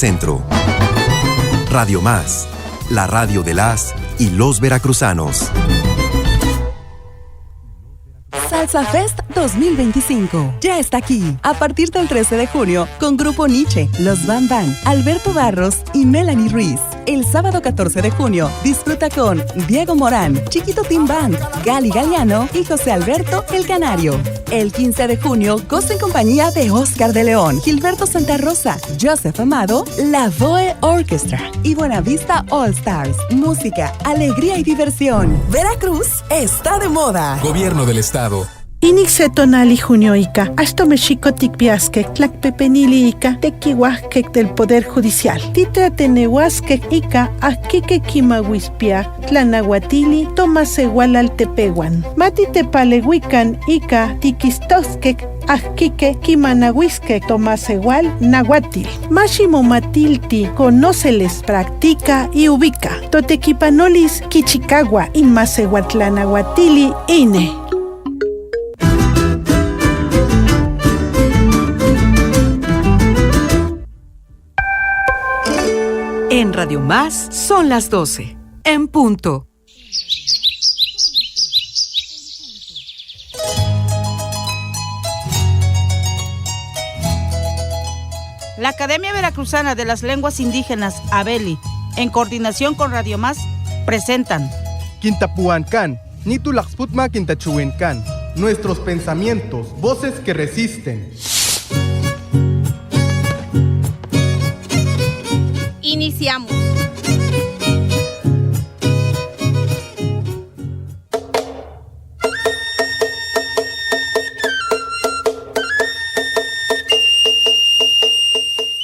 Centro. Radio Más, la radio de las y los veracruzanos. Salsa Fest 2025 ya está aquí. A partir del 13 de junio, con Grupo Nietzsche, Los Bam Bam, Alberto Barros y Melanie Ruiz. El sábado 14 de junio, disfruta con Diego Morán, Chiquito Team Band, Gali Galeano y José Alberto El Canario. El 15 de junio, goza en compañía de Oscar de León, Gilberto Santa Rosa, Joseph Amado, La Voe Orchestra y Buenavista All Stars. Música, alegría y diversión. Veracruz está de moda. Gobierno del Estado. Inixe tonali junioica, hasta mexico ticpiasque, tlacpepeniliica, tequihuasque del Poder Judicial. Titra tenehuasque ica, asquique quimahuispia, tlanahuatili, tomasegual altepehuan. Mati tepalehuican ica, tiquistosque, asquique quimanahuisque, tomasegual, nahuatil. Máximo matilti, conóceles, practica y ubica. Totequipanolis, quichicagua, inmasehuatlanahuatili, ine. En Radio Más son las 12, en punto. La Academia Veracruzana de las Lenguas Indígenas, ABELI, en coordinación con Radio Más, presentan Quintapuancán, Nitulaxputma Quintachuencán, nuestros pensamientos, voces que resisten. Iniciamos.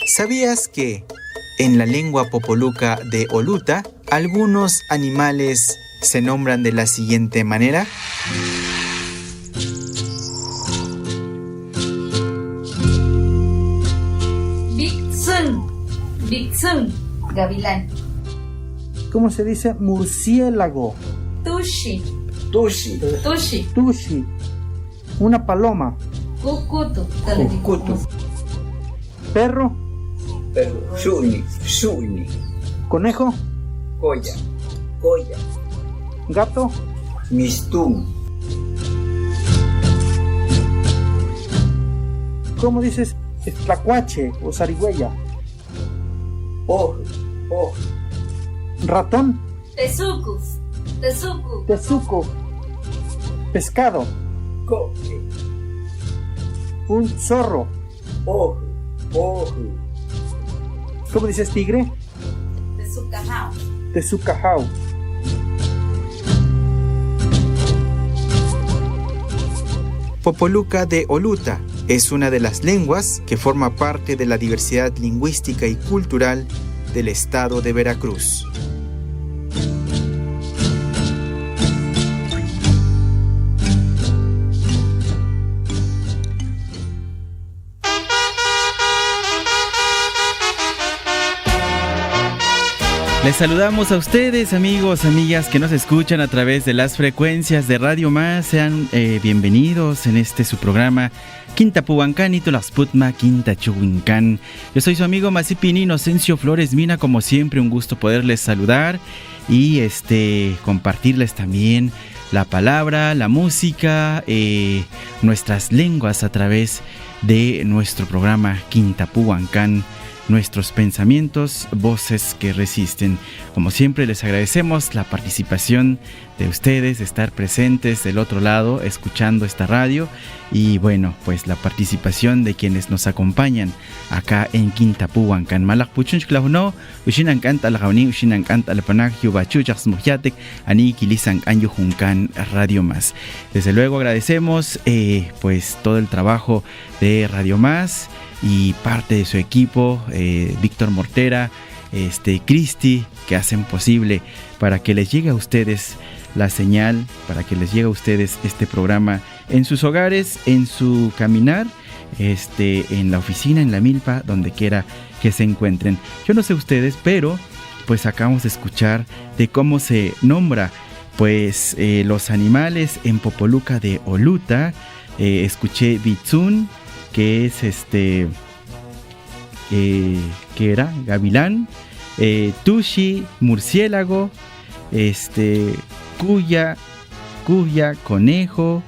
¿Sabías que en la lengua popoluca de Oluta, algunos animales se nombran de la siguiente manera? Bixun, gavilán. ¿Cómo se dice murciélago? Tushi. Una paloma. Cucutu. Perro. Shuni. Conejo. Coya. Gato. Mistún. ¿Cómo dices tlacuache o zarigüeya? Ratón. Tezuco. Pescado. Coque. Un zorro. ¿Cómo dices tigre? Tezucajao. Popoluca de Oluta es una de las lenguas que forma parte de la diversidad lingüística y cultural del estado de Veracruz. Les saludamos a ustedes, amigos, amigas que nos escuchan a través de las frecuencias de Radio Más. Sean bienvenidos en su programa Quintapuancán y Tolaxputma Quintachuhuincán. Yo soy su amigo Masipini Inocencio Flores Mina. Como siempre, un gusto poderles saludar y compartirles también la palabra, la música, nuestras lenguas a través de nuestro programa Quintapuancán. Nuestros pensamientos, voces que resisten. Como siempre, les agradecemos la participación de ustedes, de estar presentes del otro lado, escuchando esta radio. Y bueno, pues la participación de quienes nos acompañan acá en Quintapuancán. Malakpuchun Chlauno, Ushinankant Algauni, Ushinankant Alpanag, Yubachuchas Mujatek, Ani Kilisan Anyujuncan Radio Más. Desde luego agradecemos pues todo el trabajo de Radio Más y parte de su equipo, Víctor Mortera, Cristi, que hacen posible para que les llegue a ustedes la señal, para que les llegue a ustedes este programa en sus hogares, en su caminar, en la oficina, en la milpa, donde quiera que se encuentren. Yo no sé ustedes, pero pues acabamos de escuchar de cómo se nombra pues los animales en Popoluca de Oluta. Escuché Bitsun, que es ¿qué era? Gavilán, tushi, murciélago, cuya, conejo,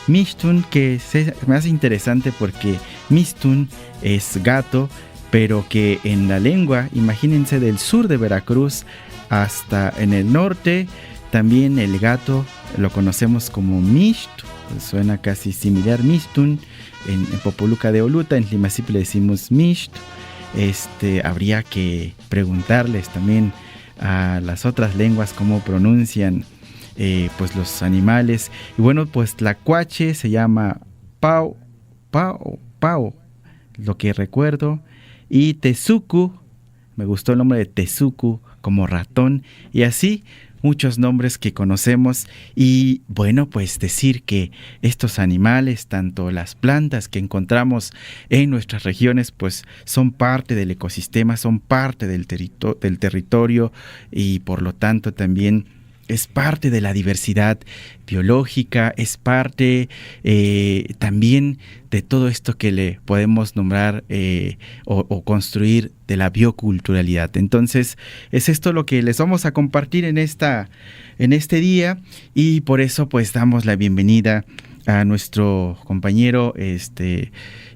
mishtun, que me hace interesante porque mishtun es gato, pero que en la lengua, imagínense, del sur de Veracruz hasta en el norte, también el gato lo conocemos como misht, suena casi similar, mishtun, en Popoluca de Oluta, en Tlimacip le decimos misht. Habría que preguntarles también a las otras lenguas cómo pronuncian pues los animales. Y bueno, pues tlacuache se llama pao, lo que recuerdo. Y tezuku, me gustó el nombre de tezuku, como ratón, y así muchos nombres que conocemos. Y bueno, pues decir que estos animales, tanto las plantas que encontramos en nuestras regiones, pues son parte del ecosistema, son parte del territorio, y por lo tanto también es parte de la diversidad biológica, es parte también de todo esto que le podemos nombrar o construir de la bioculturalidad. Entonces, es esto lo que les vamos a compartir en este día, y por eso pues damos la bienvenida a nuestro compañero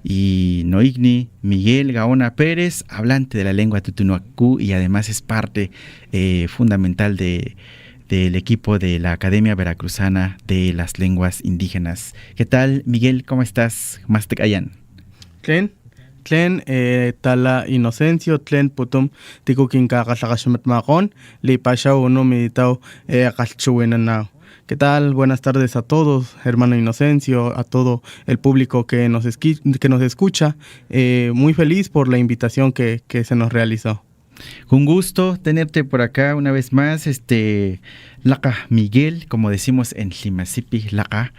y noigni Miguel Gaona Pérez, hablante de la lengua tutunuacú, y además es parte fundamental del equipo de la Academia Veracruzana de las Lenguas Indígenas. ¿Qué tal, Miguel? ¿Cómo estás? Mastecayan. Tlen tala Inocencio, tlen putum tiku kinka kasakashumet makon, li pashaw uno meditao kalchuenanao. ¿Qué tal? Buenas tardes a todos, hermano Inocencio, a todo el público que nos escucha. Muy feliz por la invitación que se nos realizó. Un gusto tenerte por acá una vez más, Laca Miguel, como decimos en Tlimacipí, Laca,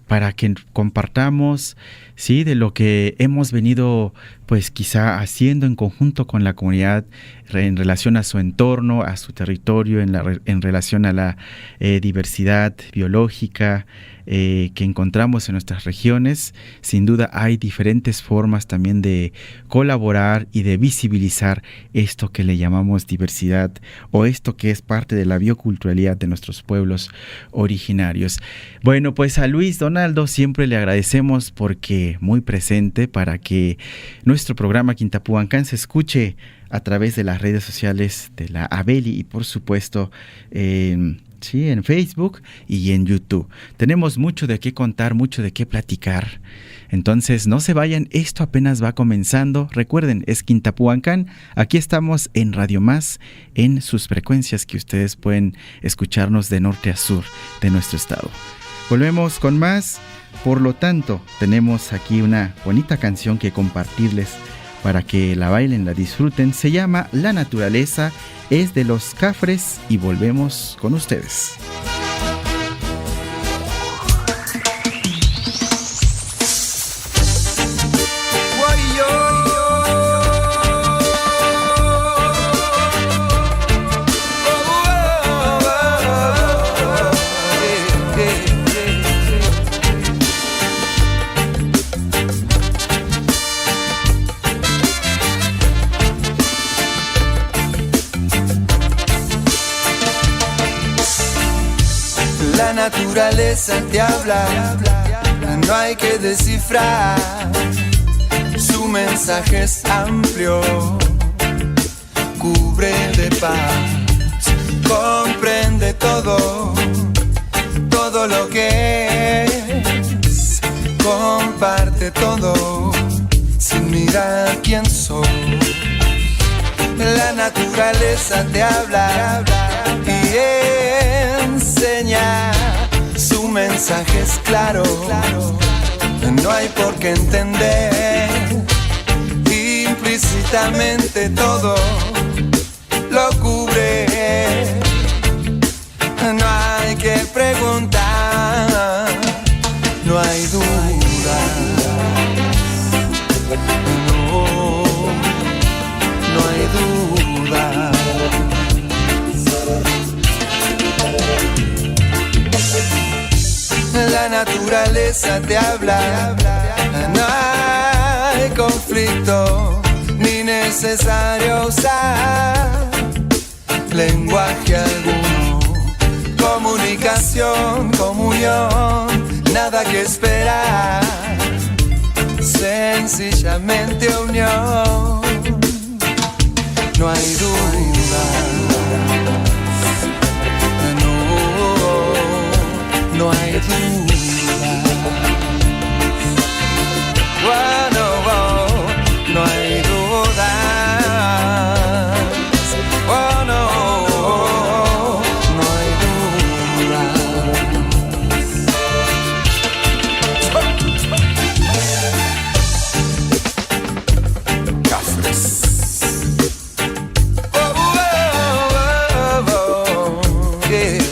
para que compartamos, sí, de lo que hemos venido, pues quizá haciendo en conjunto con la comunidad en relación a su entorno, a su territorio, en relación a la diversidad biológica que encontramos en nuestras regiones. Sin duda hay diferentes formas también de colaborar y de visibilizar esto que le llamamos diversidad, o esto que es parte de la bioculturalidad de nuestros pueblos originarios. Bueno, pues a Luis Donaldo siempre le agradecemos porque muy presente para que nuestro programa Quintapuancán se escuche a través de las redes sociales de la Abeli y por supuesto en Facebook y en YouTube. Tenemos mucho de qué contar, mucho de qué platicar. Entonces no se vayan, esto apenas va comenzando. Recuerden, es Quintapuancán. Aquí estamos en Radio Más, en sus frecuencias que ustedes pueden escucharnos de norte a sur de nuestro estado. Volvemos con más. Por lo tanto, tenemos aquí una bonita canción que compartirles para que la bailen, la disfruten. Se llama La Naturaleza, es de Los Cafres, y volvemos con ustedes. La naturaleza te habla, no hay que descifrar. Su mensaje es amplio, cubre de paz, comprende todo, todo lo que es, comparte todo, sin mirar quién sos. La naturaleza te habla y enseña, su mensaje es claro, no hay por qué entender, implícitamente todo lo cubre, no hay que preguntar, no hay duda, no hay duda. La naturaleza te habla, no hay conflicto ni necesario usar lenguaje alguno, comunicación, comunión, nada que esperar, sencillamente unión. No hay duda, no hay duda. Oh, no hay duda. Oh, no hay duda. Cafres. Yeah.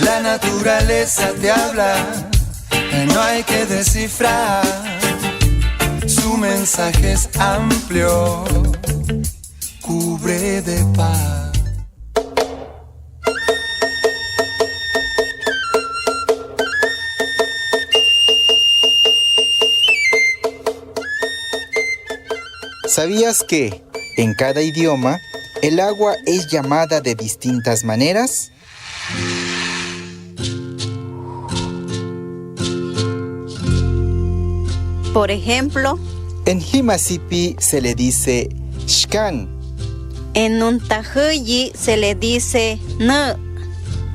La naturaleza te habla, no hay que descifrar. Su mensaje es amplio, cubre de paz. ¿Sabías que en cada idioma el agua es llamada de distintas maneras? Por ejemplo, en Himasipi se le dice Shkan. En Nuntajuyi se le dice N.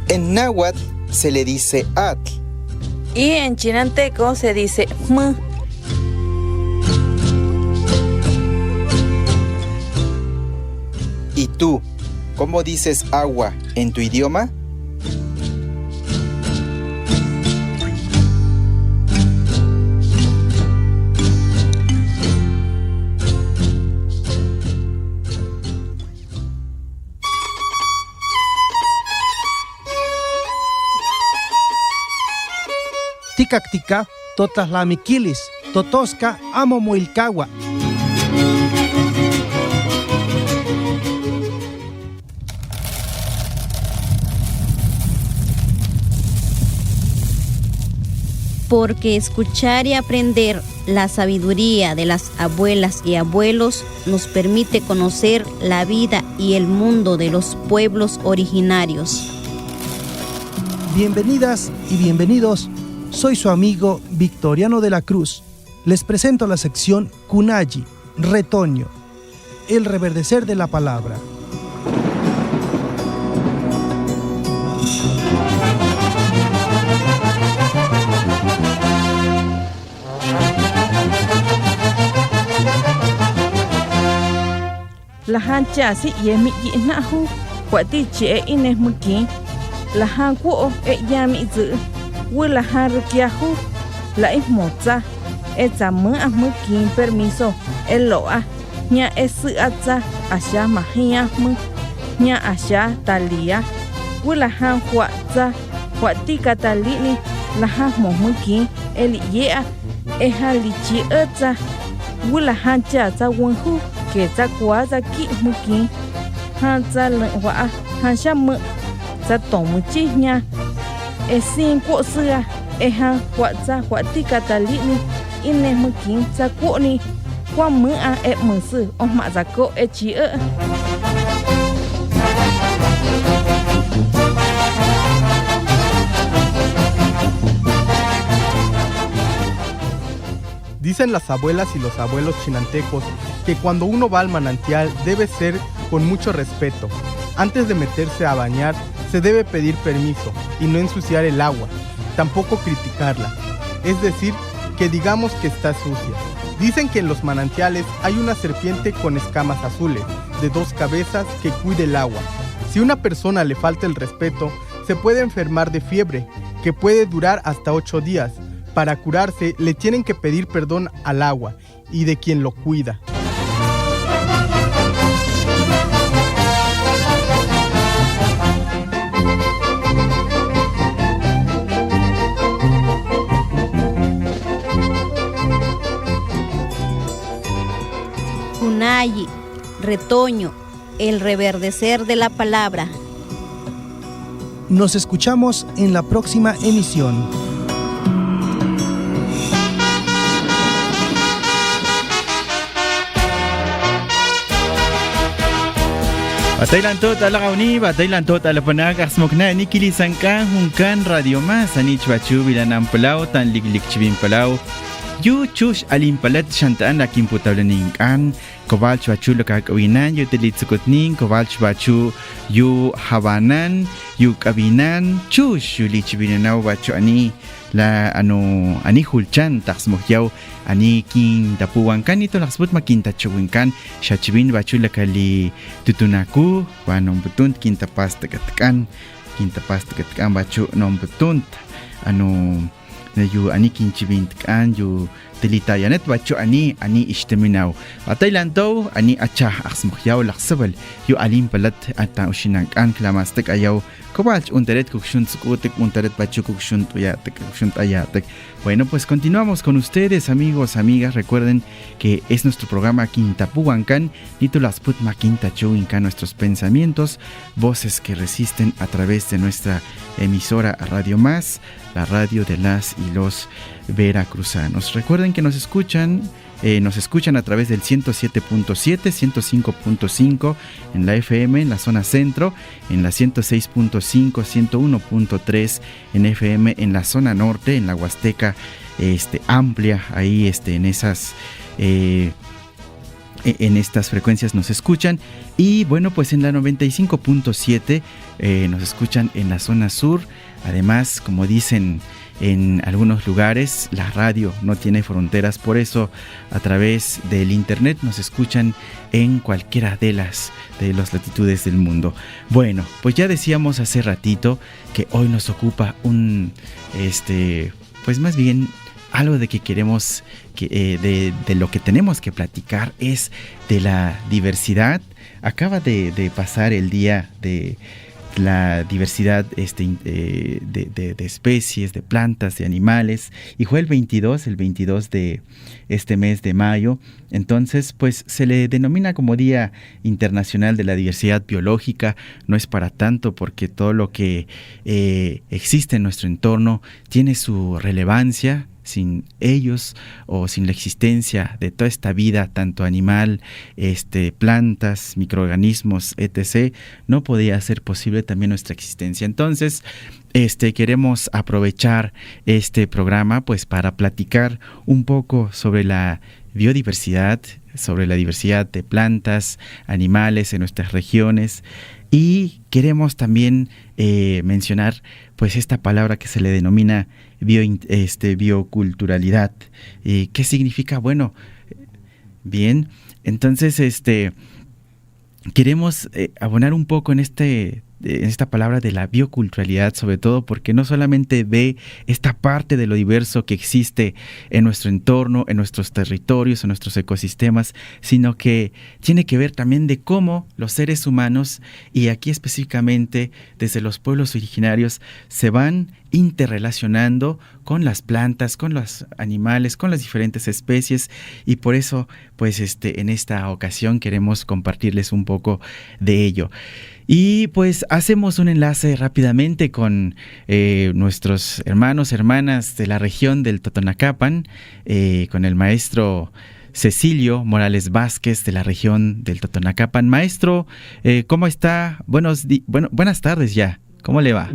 En náhuatl se le dice Atl. Y en chinanteco se dice M. ¿Y tú, cómo dices agua en tu idioma? Ticactica, totaslamiquilis, totosca, amomoilcagua. Porque escuchar y aprender la sabiduría de las abuelas y abuelos nos permite conocer la vida y el mundo de los pueblos originarios. Bienvenidas y bienvenidos, soy su amigo Victoriano de la Cruz. Les presento la sección Kunayi, retoño, el reverdecer de la palabra. La hancha si yemi yinahu, kwati che ines muki. La han kuo yami zu, wila han rukiahu, la ismoza, etzamu muki permiso, eloa, nya esuatza, asha mahia mu, nya asha talia, wila han kwatza, kwati katalini, la han muki, eliyea, ehalichi etza, wila hancha za wunhu. Que za kwa za ki muki han za wa han sha mu za to mu chi nya e sin ko sia e han kwa za kwa ti katalini ine muki za ko ni kwa mu a e mu su o ma za ko e chi e. Dicen las abuelas y los abuelos chinantecos que cuando uno va al manantial debe ser con mucho respeto. Antes de meterse a bañar se debe pedir permiso y no ensuciar el agua, tampoco criticarla. Es decir, que digamos que está sucia. Dicen que en los manantiales hay una serpiente con escamas azules, de 2 cabezas, que cuida el agua. Si una persona le falta el respeto, se puede enfermar de fiebre, que puede durar hasta 8 días. Para curarse, le tienen que pedir perdón al agua y de quien lo cuida. retoño, el reverdecer de la palabra. Nos escuchamos en la próxima emisión. Batailantot alagauni, batailantot alapanag asmokna ni kilisankan hunkan Radio Mas anich bachu bilanam palau tan liglik chibin palau. Yu chush alimpalat shantaan la kimputablaning an kovalch bachu lokakawinan yu telitsukutning kovalch bachu yu habanan yu kabinan chush yu lichibinanaw bachu ani la ani hulchan taxmokyaw ani kin tapuwankan ito laksbut makintachuwinkan shachibin bachu lakali tutunaku wa nombutunt kintapastagatkan bachu nombutunt yu ani kinchibintkan yu telitayanet bachu ani ishteminaw atailantaw ani achah aksmokyaw laksabal yu alimpalat ata ushinankan klamastek ayaw Kovalch unteret kukshunt skutek unteret bachu kukshunt ayatek. Bueno, pues continuamos con ustedes, amigos, amigas. Recuerden que es nuestro programa Quintapuhuancan, Nitulas Putma Quintachuincan, nuestros pensamientos, voces que resisten a través de nuestra emisora Radio Más, la radio de las y los veracruzanos. Recuerden que nos escuchan a través del 107.7, 105.5 en la FM, en la zona centro, en la 106.5, 101.3 en FM, en la zona norte, en la Huasteca amplia, ahí en esas... en estas frecuencias nos escuchan. Y bueno, pues en la 95.7 nos escuchan en la zona sur. Además, como dicen en algunos lugares, la radio no tiene fronteras, por eso a través del internet nos escuchan en cualquiera de las latitudes del mundo. Bueno, pues ya decíamos hace ratito que hoy nos ocupa pues más bien algo de que queremos, de lo que tenemos que platicar es de la diversidad. Acaba de pasar el día de la diversidad de especies, de plantas, de animales, y fue el 22 de este mes de mayo. Entonces, pues se le denomina como Día Internacional de la Diversidad Biológica. No es para tanto, porque todo lo que existe en nuestro entorno tiene su relevancia. Sin ellos o sin la existencia de toda esta vida, tanto animal, plantas, microorganismos, etc., no podía ser posible también nuestra existencia. Entonces, queremos aprovechar este programa pues para platicar un poco sobre la biodiversidad, sobre la diversidad de plantas, animales en nuestras regiones, y queremos también mencionar pues esta palabra que se le denomina bioculturalidad. ¿Qué significa? Bueno, bien, entonces queremos abonar un poco en esta palabra de la bioculturalidad, sobre todo porque no solamente ve esta parte de lo diverso que existe en nuestro entorno, en nuestros territorios, en nuestros ecosistemas, sino que tiene que ver también de cómo los seres humanos, y aquí específicamente desde los pueblos originarios, se van interrelacionando con las plantas, con los animales, con las diferentes especies, y por eso pues en esta ocasión queremos compartirles un poco de ello. Y pues hacemos un enlace rápidamente con nuestros hermanas de la región del Totonacapan, con el maestro Cecilio Morales Vázquez de la región del Totonacapan. Maestro, ¿cómo está? Buenas tardes ya. ¿Cómo le va?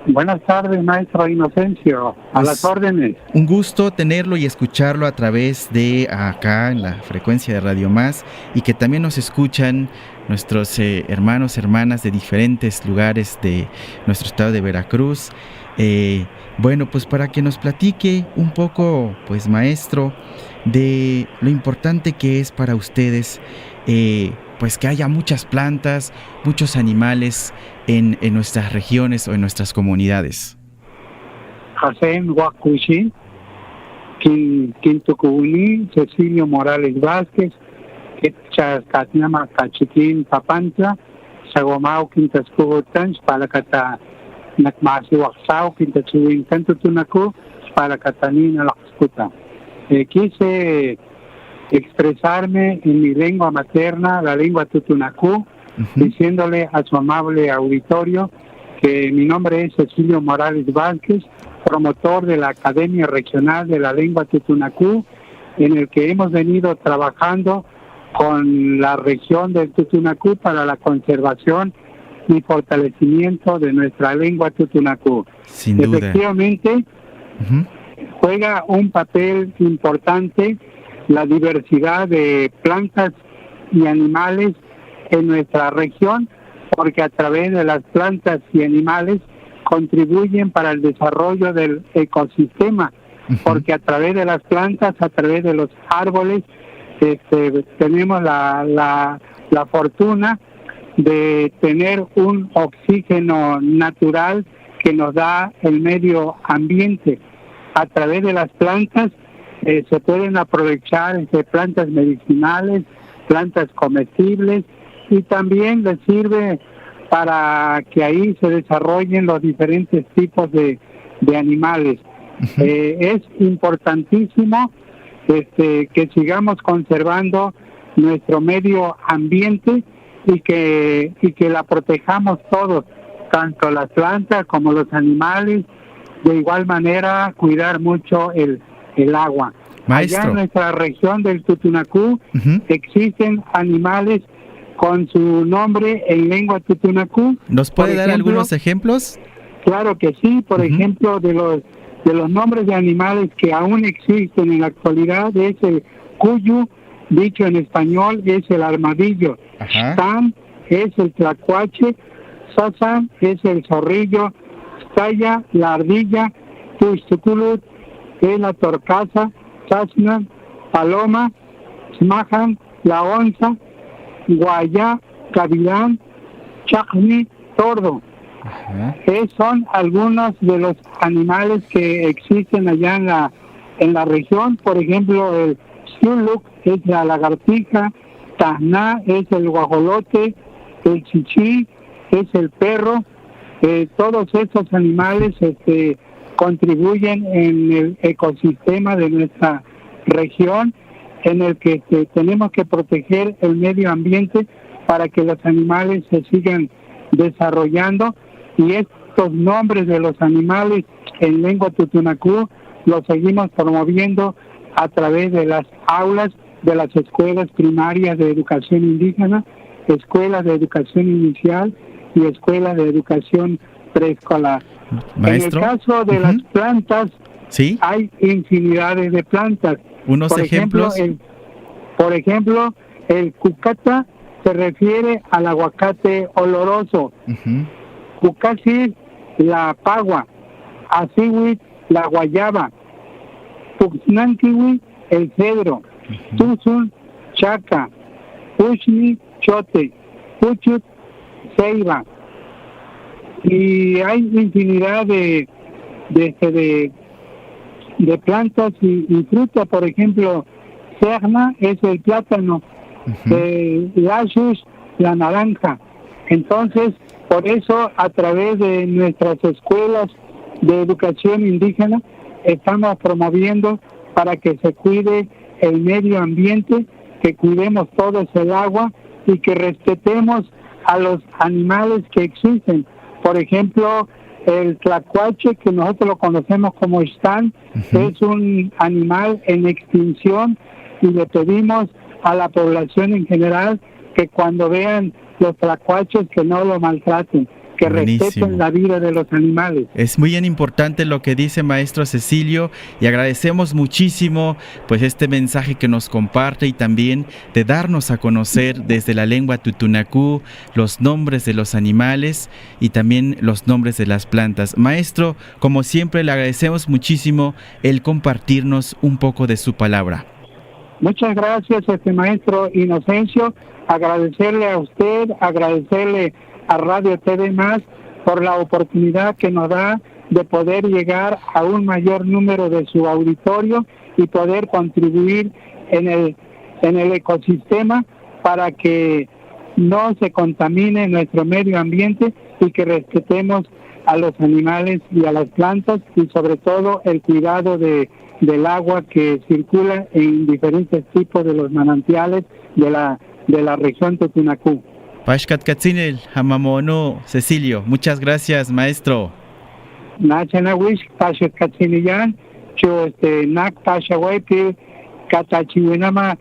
Buenas tardes, maestro Inocencio. A las órdenes. Un gusto tenerlo y escucharlo a través de acá en la frecuencia de Radio Más, y que también nos escuchan nuestros hermanas de diferentes lugares de nuestro estado de Veracruz. Bueno, pues para que nos platique un poco, pues maestro, de lo importante que es para ustedes pues que haya muchas plantas, muchos animales en nuestras regiones o en nuestras comunidades. Hasem Huacuchi, Quintucubuni, Cecilio Morales Vázquez, Ketchascatnama Cachiquín Papantla, Sagomao Quintascubotan, Spalacata Nakmasi Waxao, Quintachuin Cantutunacu, Spalacatanina Laxcuta. Quise expresarme en mi lengua materna, la lengua tutunacú, diciéndole a su amable auditorio que mi nombre es Cecilio Morales Vázquez, promotor de la Academia Regional de la Lengua Tutunacú, en el que hemos venido trabajando con la región del Tutunacú para la conservación y fortalecimiento de nuestra lengua tutunacú. Sin duda. Efectivamente, juega un papel importante la diversidad de plantas y animales en nuestra región, porque a través de las plantas y animales contribuyen para el desarrollo del ecosistema, porque a través de las plantas, a través de los árboles, tenemos la fortuna de tener un oxígeno natural que nos da el medio ambiente. A través de las plantas se pueden aprovechar plantas medicinales, plantas comestibles, y también les sirve para que ahí se desarrollen los diferentes tipos de animales. Es importantísimo que sigamos conservando nuestro medio ambiente y que la protejamos todos, tanto las plantas como los animales. De igual manera, cuidar mucho el agua. Maestro. Allá en nuestra región del Tutunacú existen animales con su nombre en lengua tutunacú. ¿Nos puede dar algunos ejemplos? Claro que sí. Por ejemplo, de los nombres de animales que aún existen en la actualidad es el cuyu, dicho en español es el armadillo. Xtán es el tlacuache, Sasan es el zorrillo, Staya la ardilla, Tuxtuculut es la torcaza, Chasna, paloma, Smahan la onza, Guayá, gavilán, Chacni, tordo. Son algunos de los animales que existen allá en la región. Por ejemplo, el Xuluk es la lagartija, Tajná es el guajolote, el chichí es el perro. Todos estos animales contribuyen en el ecosistema de nuestra región, en el que tenemos que proteger el medio ambiente para que los animales se sigan desarrollando, y estos nombres de los animales en lengua tutunacú los seguimos promoviendo a través de las aulas de las escuelas primarias de educación indígena, escuelas de educación inicial y escuelas de educación preescolar. Maestro. En el caso de las plantas, hay infinidades de plantas. ¿Unos ejemplos? Por ejemplo, el cucata se refiere al aguacate oloroso. Cucasi, la pagua. Asiwit, la guayaba. Puxnantiwi, el cedro. Tuzun, chaca. Pushni, chote. Puchut, ceiba. Y hay infinidad de plantas y frutas. Por ejemplo, Serna es el plátano, Lashus la naranja. Entonces, por eso, a través de nuestras escuelas de educación indígena, estamos promoviendo para que se cuide el medio ambiente, que cuidemos todos el agua y que respetemos a los animales que existen. Por ejemplo, el tlacuache, que nosotros lo conocemos como Xtán, es un animal en extinción, y le pedimos a la población en general que cuando vean los tlacuaches que no lo maltraten, que respeten la vida de los animales. Es muy importante lo que dice maestro Cecilio, y agradecemos muchísimo pues este mensaje que nos comparte, y también de darnos a conocer desde la lengua tutunacú los nombres de los animales y también los nombres de las plantas. Maestro, como siempre le agradecemos muchísimo el compartirnos un poco de su palabra. Muchas gracias, maestro Inocencio. Agradecerle a usted, agradecerle a Radio TV Más por la oportunidad que nos da de poder llegar a un mayor número de su auditorio y poder contribuir en el ecosistema para que no se contamine nuestro medio ambiente y que respetemos a los animales y a las plantas, y sobre todo el cuidado de del agua que circula en diferentes tipos de los manantiales de la región Totunacú. Pashkat Katzinel, Hamamono, Cecilio, muchas gracias, maestro. Nachanawish, Pashkat Katziniyan, Cho Nak Pashawaipi, Katachiwinama,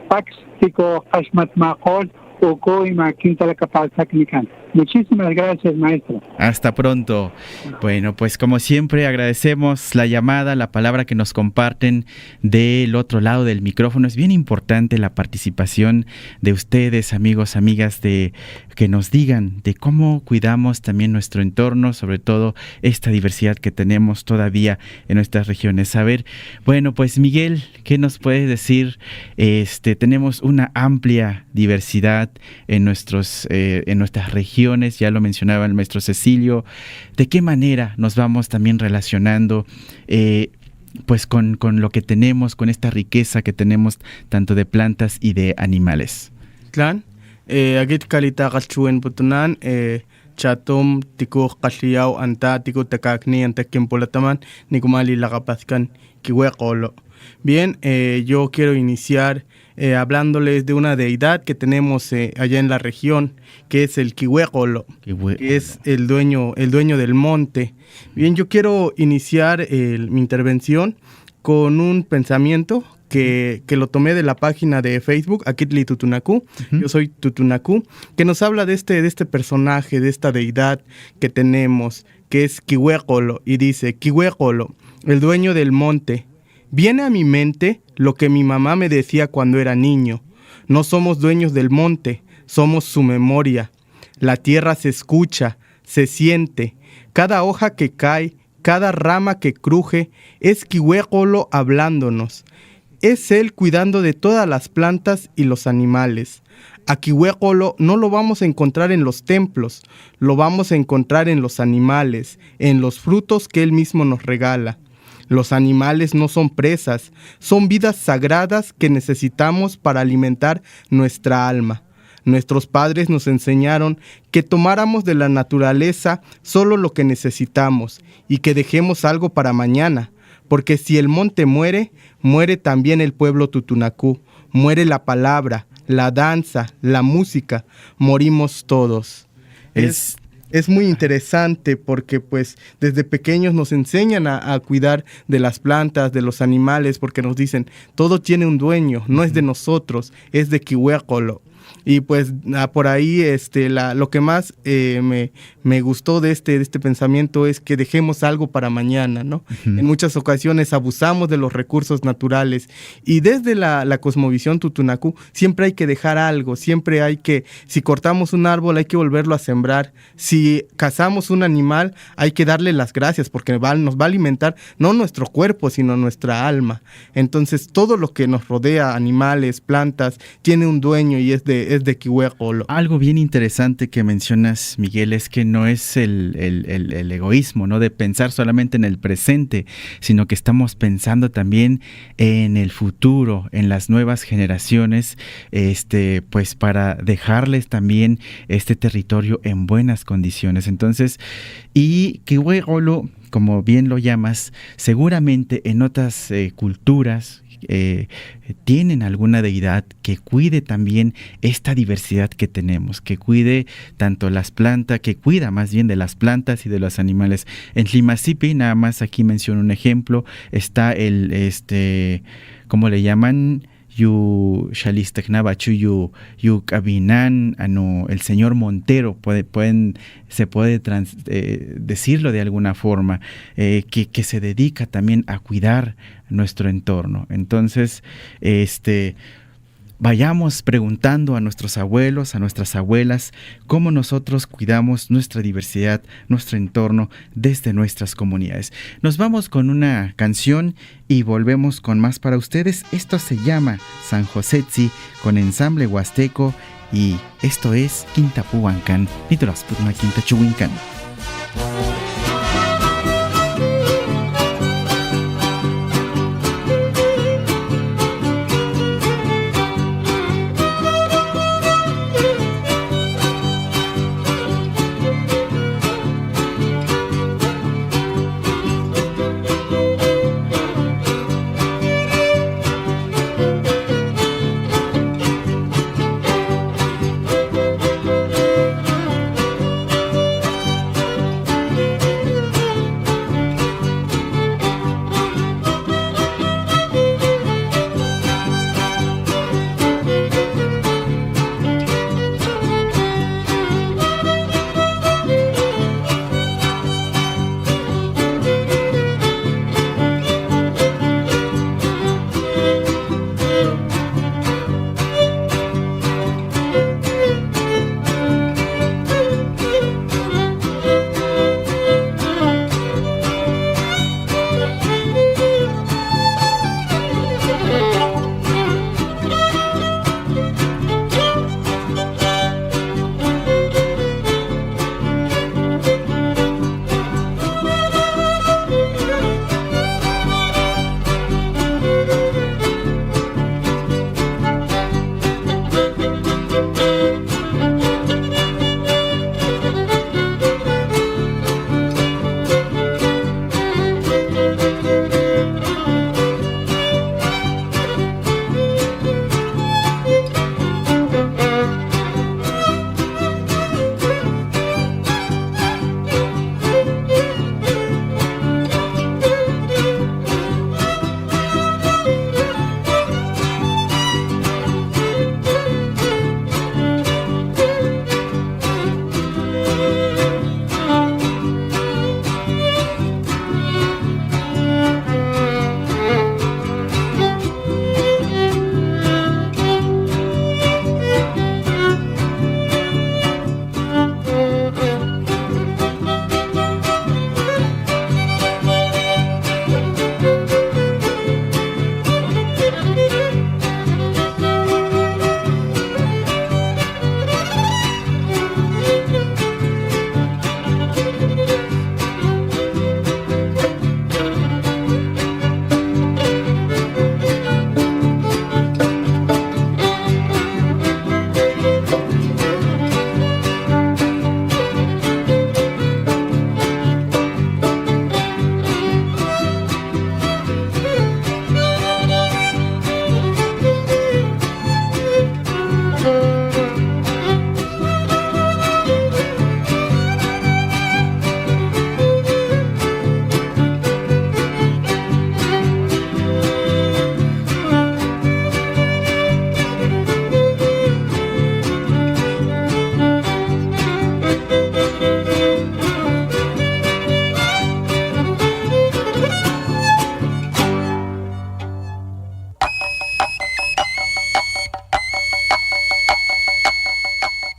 Pax, Tico Hashmat Mahol, Oko y Maquinta la Capalzacnican. Muchísimas gracias, maestro. Hasta pronto. Bueno, pues como siempre agradecemos la llamada, la palabra que nos comparten del otro lado del micrófono. Es bien importante la participación de ustedes, amigos, amigas, de que nos digan de cómo cuidamos también nuestro entorno, sobre todo esta diversidad que tenemos todavía en nuestras regiones. A ver, bueno, pues Miguel, ¿qué nos puedes decir? Tenemos una amplia diversidad en nuestras regiones. Ya lo mencionaba el maestro Cecilio. ¿De qué manera nos vamos también relacionando pues con lo que tenemos, con esta riqueza que tenemos tanto de plantas y de animales? Clan, agit kalita kalchuen putunan, chatum tiku kalliao anta tiku takakni anta kimpolataman nikumali lakapaskan kiwekolo. Bien, yo quiero iniciar hablándoles de una deidad que tenemos allá en la región, que es el Kiwekolo, que es el dueño del monte. Bien, yo quiero iniciar mi intervención con un pensamiento que lo tomé de la página de Facebook, Akitli Tutunacú, yo soy Tutunacú, que nos habla de este personaje, de esta deidad que tenemos, que es Kiwekolo, y dice: Kiwekolo, el dueño del monte. Viene a mi mente lo que mi mamá me decía cuando era niño. No somos dueños del monte, somos su memoria. La tierra se escucha, se siente. Cada hoja que cae, cada rama que cruje, es Kiwekolo hablándonos. Es él cuidando de todas las plantas y los animales. A Kiwekolo no lo vamos a encontrar en los templos, lo vamos a encontrar en los animales, en los frutos que él mismo nos regala. Los animales no son presas, son vidas sagradas que necesitamos para alimentar nuestra alma. Nuestros padres nos enseñaron que tomáramos de la naturaleza solo lo que necesitamos y que dejemos algo para mañana, porque si el monte muere, muere también el pueblo Tutunacú, muere la palabra, la danza, la música, morimos todos. Es muy interesante porque pues desde pequeños nos enseñan a cuidar de las plantas, de los animales, porque nos dicen, todo tiene un dueño, no es de nosotros, es de Kiwekolo. Y pues por ahí lo que más me gustó de este pensamiento es que dejemos algo para mañana, ¿no? Uh-huh. En muchas ocasiones abusamos de los recursos naturales y desde la cosmovisión Tutunacú siempre hay que dejar algo, siempre hay que, si cortamos un árbol hay que volverlo a sembrar, si cazamos un animal hay que darle las gracias porque nos va a alimentar no nuestro cuerpo sino nuestra alma. Entonces todo lo que nos rodea, animales, plantas, tiene un dueño y es de Kiwekolo. Algo bien interesante que mencionas, Miguel, es que no es el egoísmo, ¿no? De pensar solamente en el presente, sino que estamos pensando también en el futuro, en las nuevas generaciones, pues para dejarles también este territorio en buenas condiciones. Entonces, y Kiwekolo, como bien lo llamas, seguramente en otras culturas tienen alguna deidad que cuide también esta diversidad que tenemos, que cuide tanto las plantas, que cuida más bien de las plantas y de los animales. En Tlimasipi, nada más aquí menciono un ejemplo, está ¿cómo le llaman? Yu Xalisteknabachu, yu Cabinan, el señor Montero, se puede decirlo de alguna forma, que se dedica también a cuidar nuestro entorno. Entonces, vayamos preguntando a nuestros abuelos, a nuestras abuelas, cómo nosotros cuidamos nuestra diversidad, nuestro entorno desde nuestras comunidades. Nos vamos con una canción y volvemos con más para ustedes. Esto se llama San Josetzi con ensamble huasteco y esto es Quintapuhuancán, Nitolasputma Quintachuhuincán.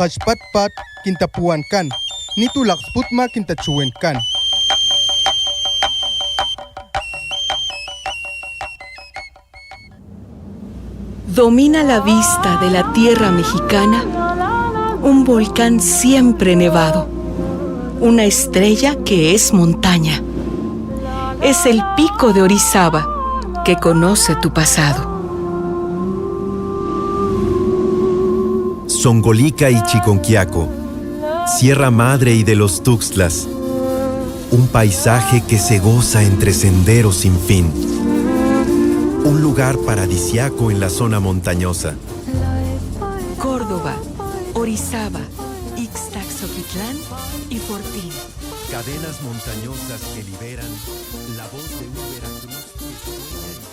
Kashpatpat kintapuankan, nitulaksputma kintachuenkan. Domina la vista de la tierra mexicana un volcán siempre nevado, una estrella que es montaña. Es el pico de Orizaba que conoce tu pasado. Zongolica y Chiconquiaco, Sierra Madre y de los Tuxtlas, un paisaje que se goza entre senderos sin fin. Un lugar paradisiaco en la zona montañosa. Córdoba, Orizaba, Ixtaxoquitlán y Fortín. Cadenas montañosas que liberan la voz de un Veracruz que sueña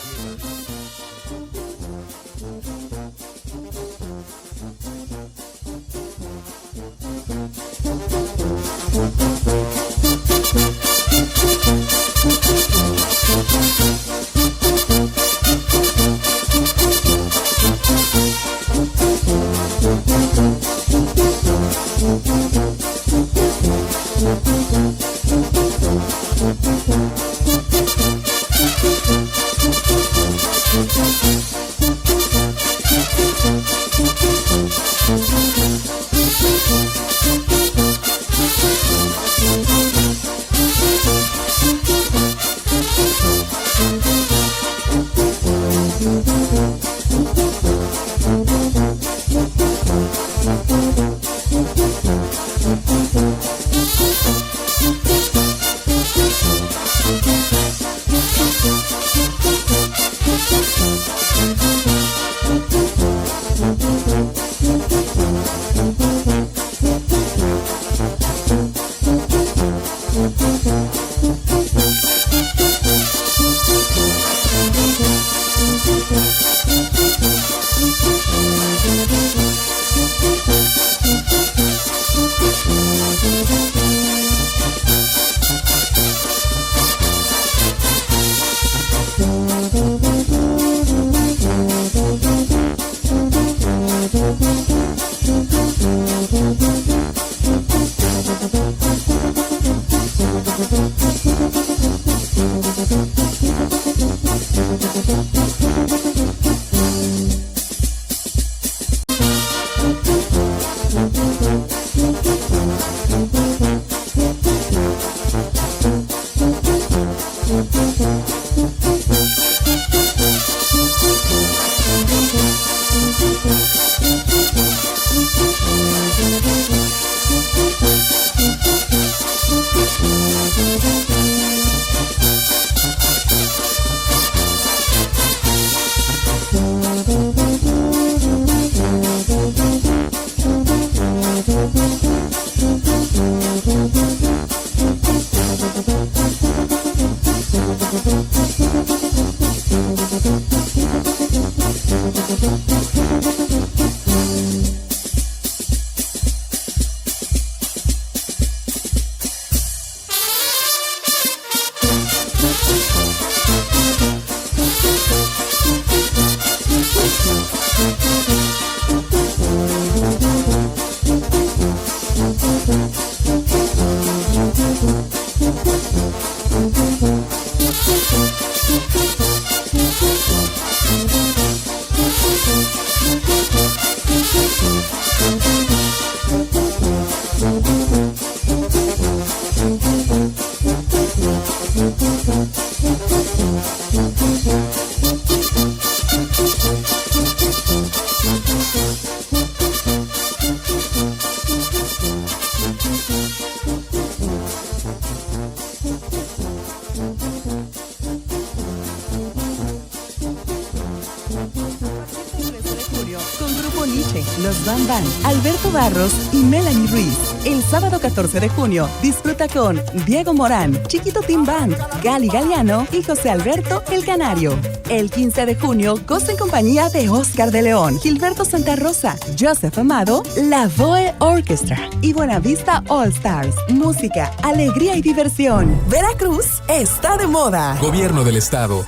Los Bam Bam, Alberto Barros y Melanie Ruiz. El sábado 14 de junio, disfruta con Diego Morán, Chiquito Team Band, Gali Galeano y José Alberto El Canario. El 15 de junio, goza en compañía de Oscar de León, Gilberto Santa Rosa, Joseph Amado, La Voe Orchestra y Buenavista All Stars. Música, alegría y diversión. Veracruz está de moda. Gobierno del Estado.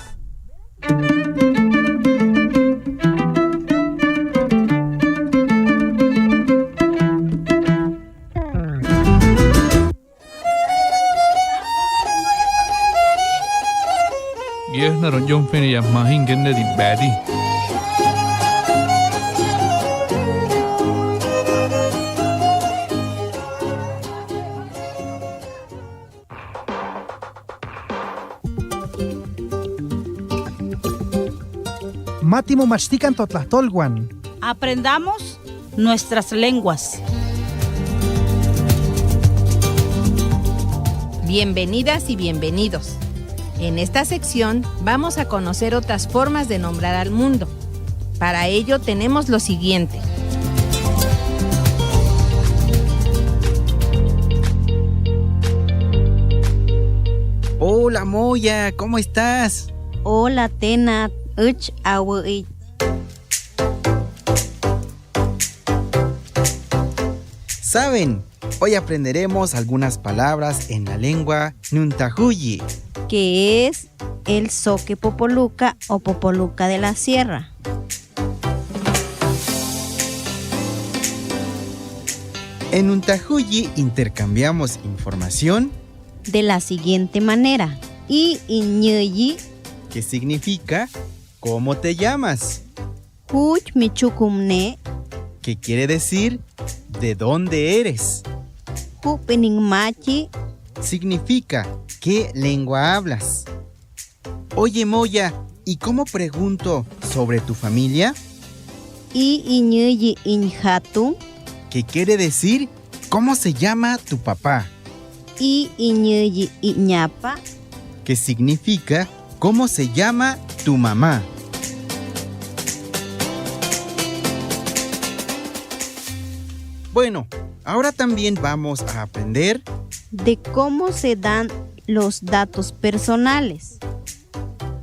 na ron yung fini ya mahinggan na di badi. Mátimo machtican totlahtolwan. Aprendamos nuestras lenguas. Bienvenidas y bienvenidos. En esta sección vamos a conocer otras formas de nombrar al mundo. Para ello tenemos lo siguiente. Hola Moya, ¿cómo estás? Hola Tena, ¿Saben? Hoy aprenderemos algunas palabras en la lengua Nuntahuyi, que es el soque popoluca o popoluca de la sierra. En Nuntahuyi intercambiamos información de la siguiente manera. Y iñeyi, que significa ¿cómo te llamas? Huch michukumne, que quiere decir ¿de dónde eres? Hupeningmachi, significa ¿qué lengua hablas? Oye Moya, ¿y cómo pregunto sobre tu familia? Y iñeyi injatu, que quiere decir ¿cómo se llama tu papá? Y iñeyi iñapa, que significa ¿cómo se llama tu mamá? Bueno, ahora también vamos a aprender de cómo se dan los datos personales.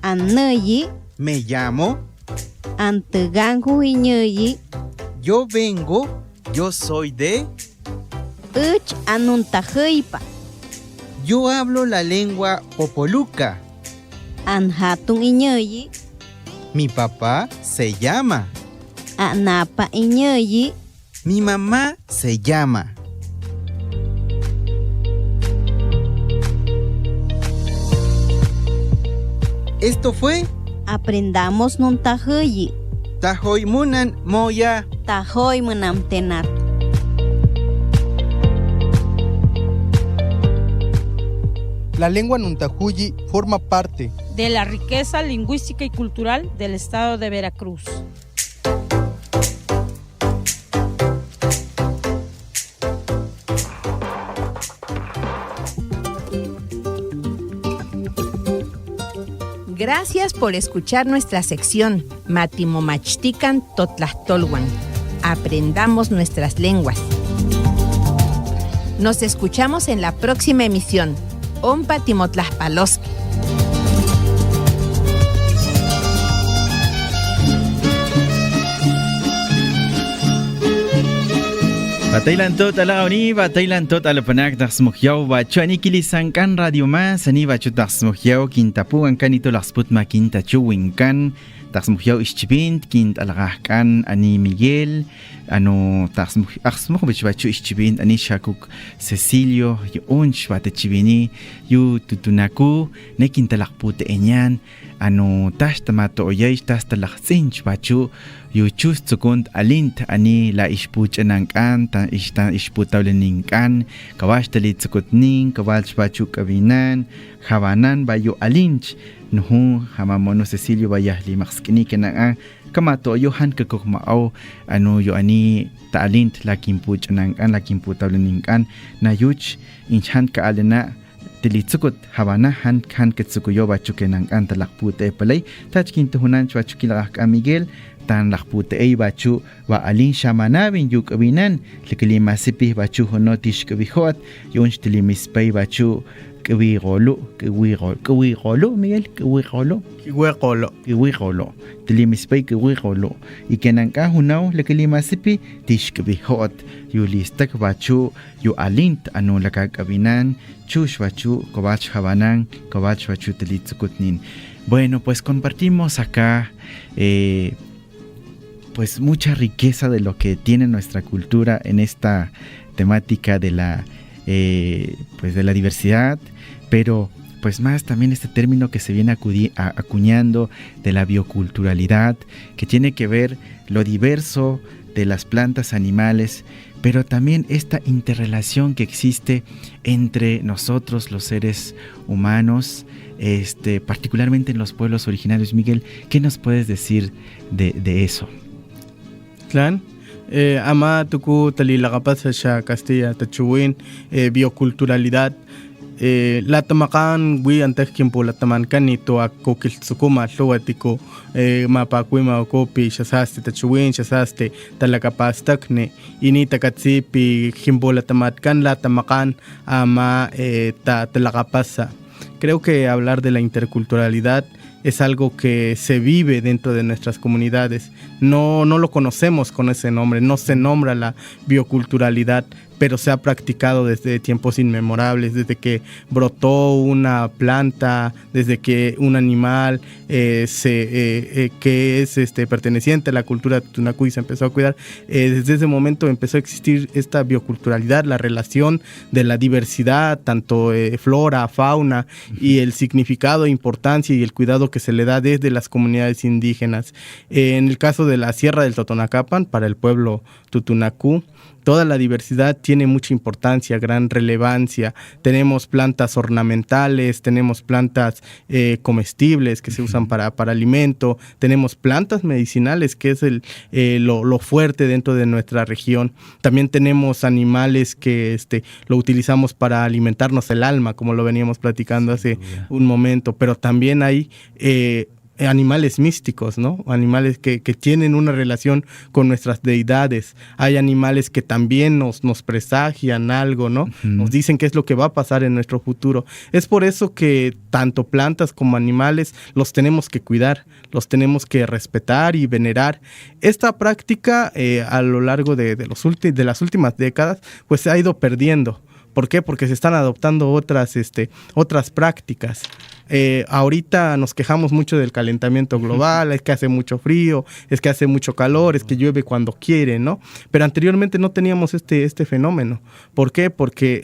Anayi, me llamo. Antegangu iñeyi, yo vengo, yo soy de. Uch anuntajeipa, yo hablo la lengua popoluca. Anhatun iñeyi, mi papá se llama. Anapa iñeyi, mi mamá se llama. Esto fue Aprendamos Nuntahuyi. Tahoy munan Moya. Tahoy munam Tenat. La lengua Nuntahuyi forma parte de la riqueza lingüística y cultural del estado de Veracruz. Gracias por escuchar nuestra sección Matimomachtican Totlahtolwan. Aprendamos nuestras lenguas. Nos escuchamos en la próxima emisión. Ompa Timotlaspaloski. Batailan tot ala oni, batailan tot ala panak taxmukhyaw bacho ani kilisan kan radio mas ani bacho taxmukhyaw kintapu an kanito lasputma kintachu winkan taxmukhyaw ischibint kint alagahkan ani Miguel ano taxmukh bacho ischibint ani Shakuk Cecilio yu unch batechibini yu tutunaku nekintalakpute enyan ano tashtamato oyaish tastalaksinch bacho yu chus tsukund alint ani la ishpuchanangkan ta ishputawleningkan kawashtali tsukutning kawalch bachu kabinan habanan bayo alinch nuhu hamamono Cecilio bayahli maxkini kenang kamato yohan kakukmao ano yo ani ta alint la kimpuchanangkan la kimputawleningkan na yuch inchan ka alena tilitsukut habana han ketsukuyo bachu kenangkan talakpute palay tachkin tuhunan chwachukilakak Miguel tan lakpute ay bachu wa alin shamanabin yuk abinan likilima sipih bachu honotish kabihot yunch tilimispay bachu kiwigolo Miguel kiwigolo tilimispay kiwigolo ikenanka hunaw likilima sipi tish kabihot yu listak bachu yu alint anu lakakabinan chush bachu kobach habanan kobach bachu tilitsukutnin. Bueno, pues compartimos acá pues mucha riqueza de lo que tiene nuestra cultura en esta temática de la pues de la diversidad, pero pues más también este término que se viene acuñando de la bioculturalidad, que tiene que ver lo diverso de las plantas, animales, pero también esta interrelación que existe entre nosotros, los seres humanos, particularmente en los pueblos originarios. Miguel, ¿qué nos puedes decir de eso? Clan, ama tuku talilakapasasha Castilla tachuin bioculturalidad. La tamakan wi antes quimpo la tamankan nito ako kiltsukuma luatiko mapakuima okopi shasaste tachuin shasaste talakapastakne inita katsipi quimpo la tamatkan la tamakan ama talakapasa. Creo que hablar de la interculturalidad es algo que se vive dentro de nuestras comunidades. No lo conocemos con ese nombre, no se nombra la bioculturalidad, pero se ha practicado desde tiempos inmemorables, desde que brotó una planta, desde que un animal que es perteneciente a la cultura tutunacuy se empezó a cuidar. Desde ese momento empezó a existir esta bioculturalidad, la relación de la diversidad, tanto flora, fauna, y el significado, importancia y el cuidado que se le da desde las comunidades indígenas. En el caso de la Sierra del Totonacapan, para el pueblo tutunacú, toda la diversidad tiene mucha importancia, gran relevancia. Tenemos plantas ornamentales, tenemos plantas comestibles que se usan para alimento, tenemos plantas medicinales, que es lo fuerte dentro de nuestra región. También tenemos animales que lo utilizamos para alimentarnos el alma, como lo veníamos platicando hace un momento, pero también hay animales místicos, ¿no? Animales que tienen una relación con nuestras deidades. Hay animales que también nos presagian algo, ¿no? Nos dicen qué es lo que va a pasar en nuestro futuro. Es por eso que tanto plantas como animales los tenemos que cuidar, los tenemos que respetar y venerar. Esta práctica a lo largo de las últimas décadas pues se ha ido perdiendo. ¿Por qué? Porque se están adoptando otras prácticas. Ahorita nos quejamos mucho del calentamiento global, es que hace mucho frío, es que hace mucho calor, es que llueve cuando quiere, ¿no? Pero anteriormente no teníamos este fenómeno. ¿Por qué? Porque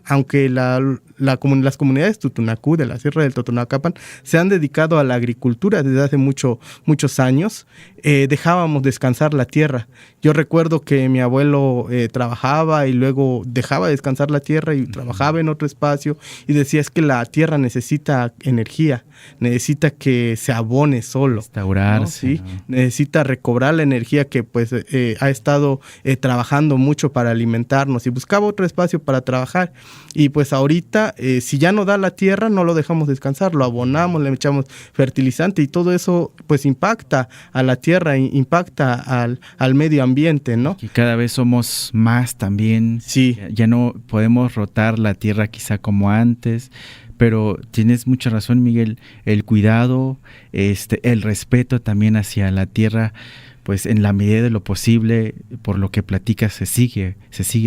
aunque las comunidades tutunacú de la Sierra del Totonacapan se han dedicado a la agricultura desde hace muchos años, dejábamos descansar la tierra. Yo recuerdo que mi abuelo trabajaba y luego dejaba descansar la tierra y trabajaba en otro espacio y decía, es que la tierra necesita energía, necesita que se abone solo, restaurarse, ¿no? ¿Sí? ¿No? Necesita recobrar la energía que pues ha estado trabajando mucho para alimentarnos y buscaba otro espacio para trabajar. Y pues ahorita si ya no da la tierra, no lo dejamos descansar, lo abonamos, le echamos fertilizante y todo eso pues impacta a la tierra, impacta al medio ambiente, ¿no? Y cada vez somos más también. Sí. Ya no podemos rotar la tierra quizá como antes. Pero tienes mucha razón, Miguel, el cuidado, el respeto también hacia la tierra, pues en la medida de lo posible, por lo que platicas, se sigue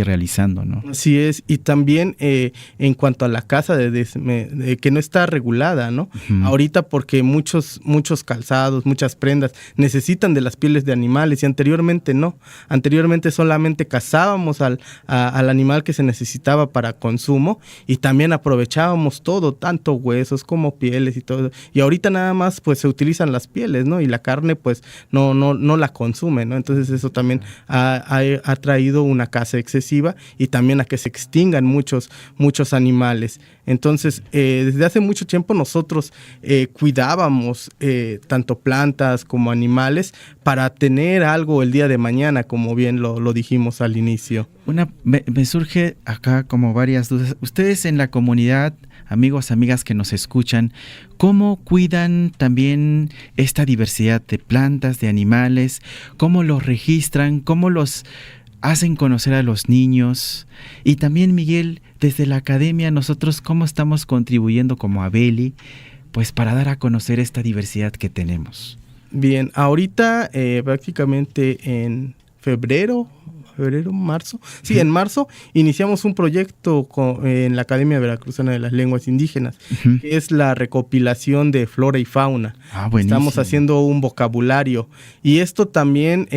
realizando, ¿no? Así es, y también en cuanto a la caza que no está regulada, ¿no? Uh-huh. Ahorita porque muchos calzados, muchas prendas necesitan de las pieles de animales y anteriormente no. Anteriormente solamente cazábamos al animal que se necesitaba para consumo y también aprovechábamos todo, tanto huesos como pieles y todo. Y ahorita nada más pues se utilizan las pieles, ¿no? Y la carne pues no la consume, ¿no? Entonces eso también ha traído una caza excesiva y también a que se extingan muchos animales. Entonces, desde hace mucho tiempo nosotros cuidábamos tanto plantas como animales para tener algo el día de mañana, como bien lo dijimos al inicio. Me surge acá como varias dudas. Ustedes en la comunidad, amigos, amigas que nos escuchan, ¿cómo cuidan también esta diversidad de plantas, de animales? ¿Cómo los registran? ¿Cómo los hacen conocer a los niños? Y también, Miguel, desde la academia, nosotros cómo estamos contribuyendo como ABELI, pues para dar a conocer esta diversidad que tenemos. Bien, ahorita prácticamente en febrero, febrero, marzo. Sí, en marzo iniciamos un proyecto en la Academia Veracruzana de las Lenguas Indígenas, que es la recopilación de flora y fauna. Estamos haciendo un vocabulario y esto también,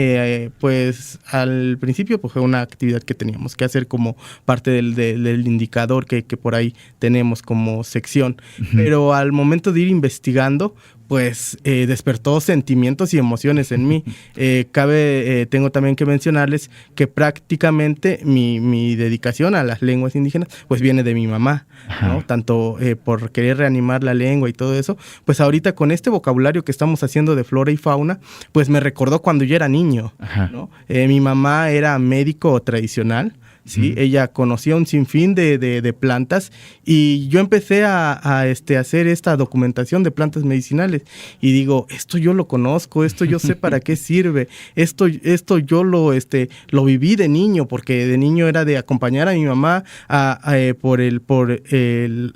pues al principio pues, fue una actividad que teníamos que hacer como parte del indicador que por ahí tenemos como sección, pero al momento de ir investigando, pues despertó sentimientos y emociones en mí. Tengo también que mencionarles que prácticamente mi dedicación a las lenguas indígenas pues viene de mi mamá, ¿no? Tanto por querer reanimar la lengua y todo eso, pues ahorita con este vocabulario que estamos haciendo de flora y fauna, pues me recordó cuando yo era niño, ¿no? Mi mamá era médico tradicional. Sí, ella conocía un sinfín de plantas y yo empecé a hacer esta documentación de plantas medicinales y digo, esto yo lo conozco, esto yo sé para qué sirve, esto yo lo viví de niño, porque de niño era de acompañar a mi mamá por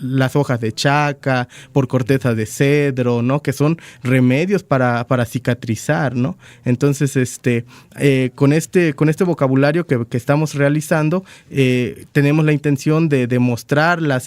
las hojas de chaca, por corteza de cedro, ¿no? Que son remedios para cicatrizar, ¿no? Entonces, con este vocabulario que estamos realizando, tenemos la intención de demostrar las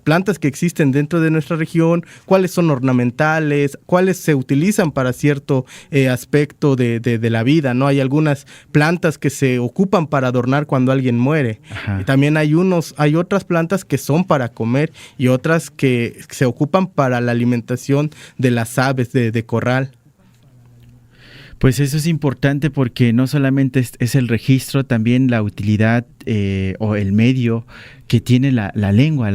plantas que existen dentro de nuestra región, cuáles son ornamentales, cuáles se utilizan para cierto aspecto de la vida, ¿no? Hay algunas plantas que se ocupan para adornar cuando alguien muere. También hay otras plantas que son para comer y otras que se ocupan para la alimentación de las aves de corral. Pues eso es importante porque no solamente es el registro, también la utilidad o el medio que tiene la lengua,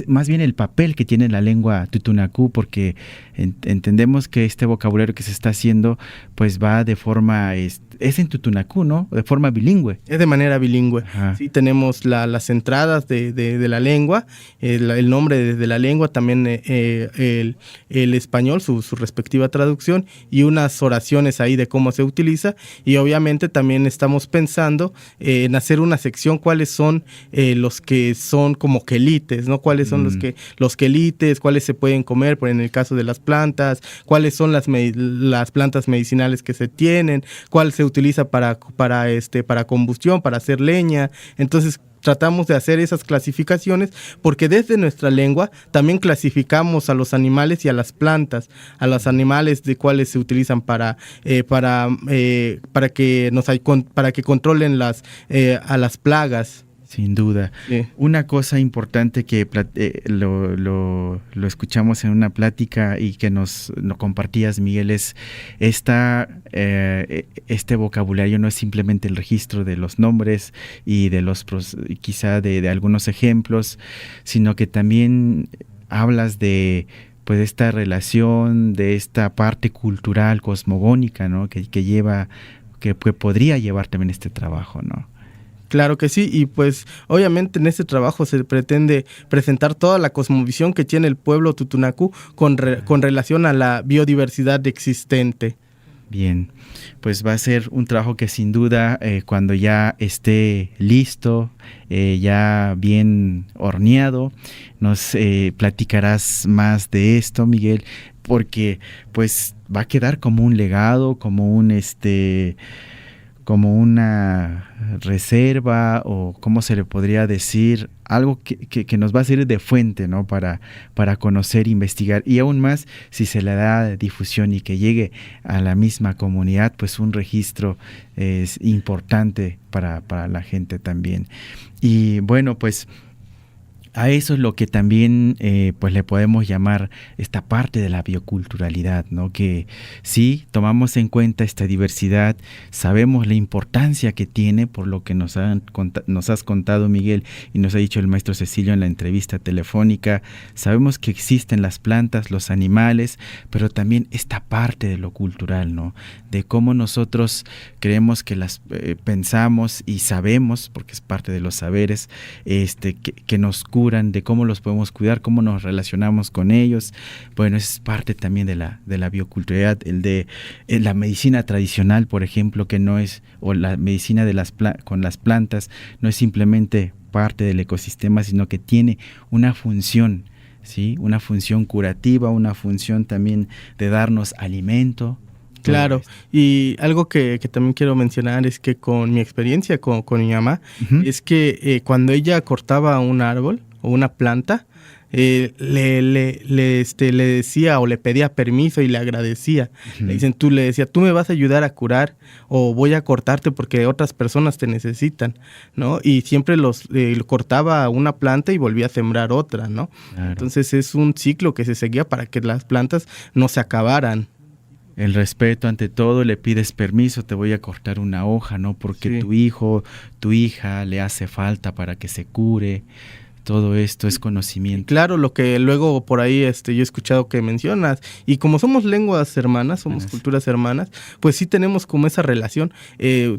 más bien el papel que tiene la lengua tutunacú, porque entendemos que este vocabulario que se está haciendo pues va de forma, es en tutunacú, ¿no? De forma bilingüe. Es de manera bilingüe. Sí, tenemos las entradas de la lengua, el nombre de la lengua, también el español, su respectiva traducción y unas oraciones ahí de cómo se utiliza, y obviamente también estamos pensando en hacer una sección cuáles son los que son como quelites, ¿no? Cuáles son los quelites, cuáles se pueden comer, por en el caso de las plantas, cuáles son las plantas medicinales que se tienen, cuál se utiliza para combustión, para hacer leña. Entonces tratamos de hacer esas clasificaciones porque desde nuestra lengua también clasificamos a los animales y a las plantas, a los animales de cuáles se utilizan para que controlen a las plagas. Sin duda. Sí. Una cosa importante que lo escuchamos en una plática y que nos compartías, Miguel, es este vocabulario no es simplemente el registro de los nombres y de quizá de algunos ejemplos, sino que también hablas de pues esta relación, de esta parte cultural, cosmogónica, ¿no? que podría llevar también este trabajo, ¿no? Claro que sí, y pues obviamente en este trabajo se pretende presentar toda la cosmovisión que tiene el pueblo tutunacú con relación a la biodiversidad existente. Bien, pues va a ser un trabajo que sin duda cuando ya esté listo, ya bien horneado, nos platicarás más de esto, Miguel, porque pues va a quedar como un legado, como una reserva, o cómo se le podría decir, algo que nos va a servir de fuente, ¿no? para conocer, investigar, y aún más si se le da difusión y que llegue a la misma comunidad, pues un registro es importante para la gente también. Y bueno, pues a eso es lo que también pues le podemos llamar esta parte de la bioculturalidad, ¿no? Que sí, tomamos en cuenta esta diversidad, sabemos la importancia que tiene, por lo que nos has contado, Miguel, y nos ha dicho el maestro Cecilio en la entrevista telefónica. Sabemos que existen las plantas, los animales, pero también esta parte de lo cultural, ¿no? De cómo nosotros creemos que las pensamos y sabemos, porque es parte de los saberes, que nos de cómo los podemos cuidar, cómo nos relacionamos con ellos. Bueno, es parte también de la bioculturalidad, la medicina tradicional, por ejemplo, que no es, o la medicina con las plantas, no es simplemente parte del ecosistema, sino que tiene una función, ¿sí? Una función curativa, una función también de darnos alimento, Claro, y algo que también quiero mencionar es que con mi experiencia con mi mamá, es que cuando ella cortaba un árbol o una planta, le decía o le pedía permiso y le agradecía. Le decía, tú me vas a ayudar a curar o voy a cortarte porque otras personas te necesitan, ¿no? Y siempre cortaba una planta y volvía a sembrar otra, ¿no? Claro. Entonces es un ciclo que se seguía para que las plantas no se acabaran. El respeto ante todo, le pides permiso, te voy a cortar una hoja, ¿no? Porque tu hijo, tu hija le hace falta para que se cure. Todo esto es conocimiento. Claro, lo que luego por ahí yo he escuchado que mencionas, y como somos lenguas hermanas, somos culturas hermanas, pues sí tenemos como esa relación.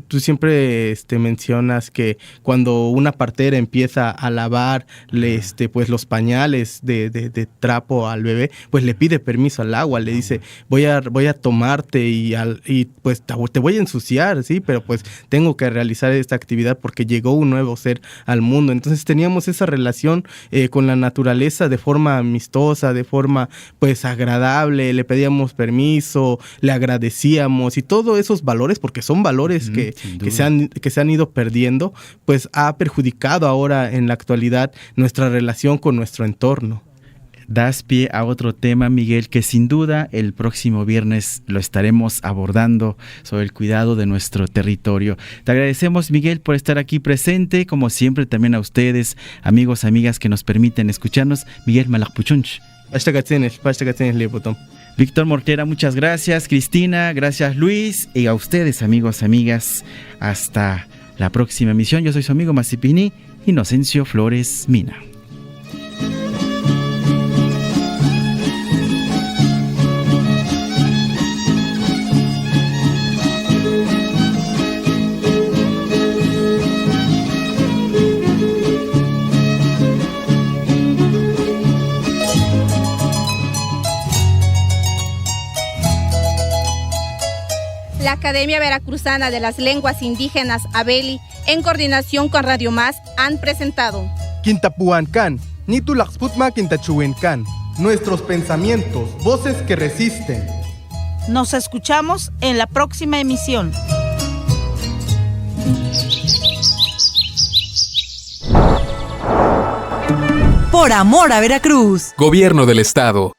Tú siempre mencionas que cuando una partera empieza a lavar pues los pañales de trapo al bebé, pues le pide permiso al agua, le dice, voy a tomarte y pues te voy a ensuciar, sí, pero pues tengo que realizar esta actividad porque llegó un nuevo ser al mundo. Entonces teníamos esa relación con la naturaleza de forma amistosa, de forma pues agradable, le pedíamos permiso, le agradecíamos, y todos esos valores, porque son valores que se han ido perdiendo, pues ha perjudicado ahora en la actualidad nuestra relación con nuestro entorno. Das pie a otro tema, Miguel, que sin duda el próximo viernes lo estaremos abordando, sobre el cuidado de nuestro territorio. Te agradecemos, Miguel, por estar aquí presente, como siempre también a ustedes, amigos, amigas que nos permiten escucharnos. Miguel Malakpuchunch. Víctor Mortera, muchas gracias. Cristina, gracias Luis, y a ustedes, amigos, amigas, hasta la próxima emisión. Yo soy su amigo Masipini, Inocencio Flores Mina. La Academia Veracruzana de las Lenguas Indígenas Abeli, en coordinación con Radio Más, han presentado Quintapuancan, Nitulaxputma Quintachuencan, nuestros pensamientos, voces que resisten. Nos escuchamos en la próxima emisión. Por amor a Veracruz. Gobierno del Estado.